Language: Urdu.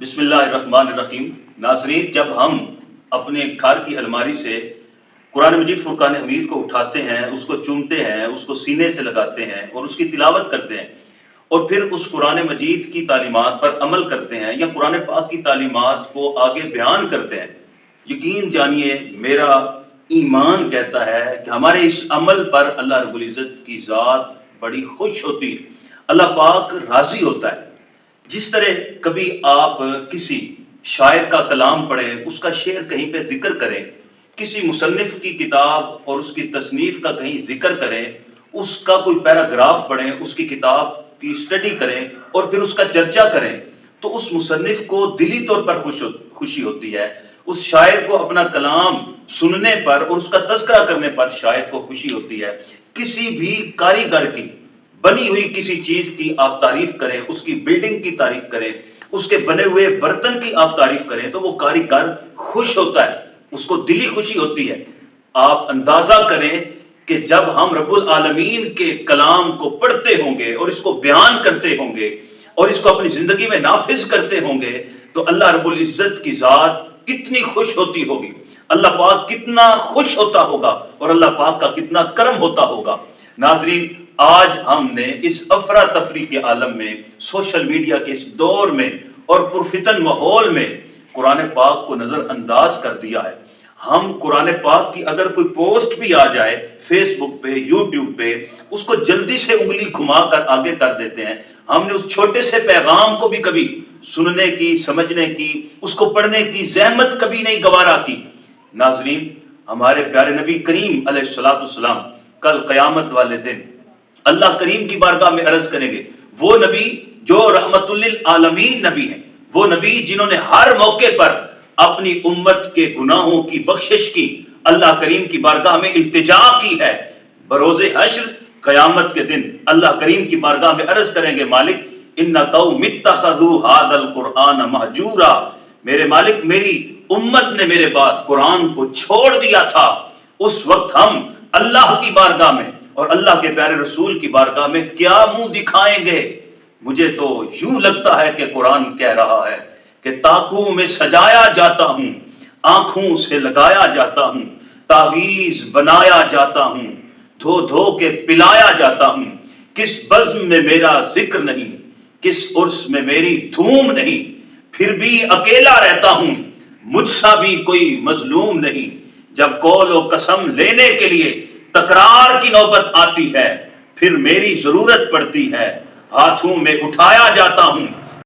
بسم اللہ الرحمن الرحیم۔ ناظرین، جب ہم اپنے گھر کی الماری سے قرآن مجید فرقان حمید کو اٹھاتے ہیں، اس کو چومتے ہیں، اس کو سینے سے لگاتے ہیں اور اس کی تلاوت کرتے ہیں اور پھر اس قرآن مجید کی تعلیمات پر عمل کرتے ہیں یا قرآن پاک کی تعلیمات کو آگے بیان کرتے ہیں، یقین جانیے میرا ایمان کہتا ہے کہ ہمارے اس عمل پر اللہ رب العزت کی ذات بڑی خوش ہوتی ہے، اللہ پاک راضی ہوتا ہے۔ جس طرح کبھی آپ کسی شاعر کا کلام پڑھیں، اس کا شعر کہیں پہ ذکر کریں، کسی مصنف کی کتاب اور اس کی تصنیف کا کہیں ذکر کریں، اس کا کوئی پیراگراف پڑھیں، اس کی کتاب کی اسٹڈی کریں اور پھر اس کا چرچا کریں، تو اس مصنف کو دلی طور پر خوشی ہوتی ہے، اس شاعر کو اپنا کلام سننے پر اور اس کا تذکرہ کرنے پر شاعر کو خوشی ہوتی ہے۔ کسی بھی کاریگر کی بنی ہوئی کسی چیز کی آپ تعریف کریں، اس کی بلڈنگ کی تعریف کریں، اس کے بنے ہوئے برتن کی آپ تعریف کریں تو وہ کاریگر خوش ہوتا ہے، اس کو دلی خوشی ہوتی ہے۔ آپ اندازہ کریں کہ جب ہم رب العالمین کے کلام کو پڑھتے ہوں گے اور اس کو بیان کرتے ہوں گے اور اس کو اپنی زندگی میں نافذ کرتے ہوں گے تو اللہ رب العزت کی ذات کتنی خوش ہوتی ہوگی، اللہ پاک کتنا خوش ہوتا ہوگا اور اللہ پاک کا کتنا کرم ہوتا ہوگا۔ ناظرین، آج ہم نے اس افراتفری کے عالم میں، سوشل میڈیا کے اس دور میں اور پرفتن ماحول میں قرآن پاک کو نظر انداز کر دیا ہے۔ ہم قرآن پاک کی اگر کوئی پوسٹ بھی آ جائے فیس بک پہ، یوٹیوب پہ، اس کو جلدی سے انگلی گھما کر آگے کر دیتے ہیں۔ ہم نے اس چھوٹے سے پیغام کو بھی کبھی سننے کی، سمجھنے کی، اس کو پڑھنے کی زحمت کبھی نہیں گوارا کی۔ ناظرین، ہمارے پیارے نبی کریم علیہ الصلوۃ والسلام کل قیامت والے دن اللہ کریم کی بارگاہ میں عرض کریں گے، وہ نبی جو رحمت للعالمین نبی ہیں، وہ نبی جنہوں نے ہر موقع پر اپنی امت کے گناہوں کی بخشش کی، اللہ کریم کی بارگاہ میں التجا کی ہے۔ بروز حشر قیامت کے دن اللہ کریم کی بارگاہ میں عرض کریں گے، مالک ان قوم اتخذوا ھذا القرآن مہجورا، میرے مالک میری امت نے میرے بعد قرآن کو چھوڑ دیا تھا۔ اس وقت ہم اللہ کی بارگاہ میں اور اللہ کے پیارے رسول کی بارگاہ میں کیا منہ دکھائیں گے؟ مجھے تو یوں لگتا ہے کہ قرآن کہہ رہا ہے کہ طاقوں میں سجایا جاتا ہوں، آنکھوں سے لگایا جاتا ہوں، تعویذ بنایا جاتا ہوں، دھو دھو کے پلایا جاتا ہوں، کس بزم میں میرا ذکر نہیں، کس عرس میں میری دھوم نہیں، پھر بھی اکیلا رہتا ہوں، مجھ سا بھی کوئی مظلوم نہیں۔ جب قول و قسم لینے کے لیے تکرار کی نوبت آتی ہے، پھر میری ضرورت پڑتی ہے، ہاتھوں میں اٹھایا جاتا ہوں،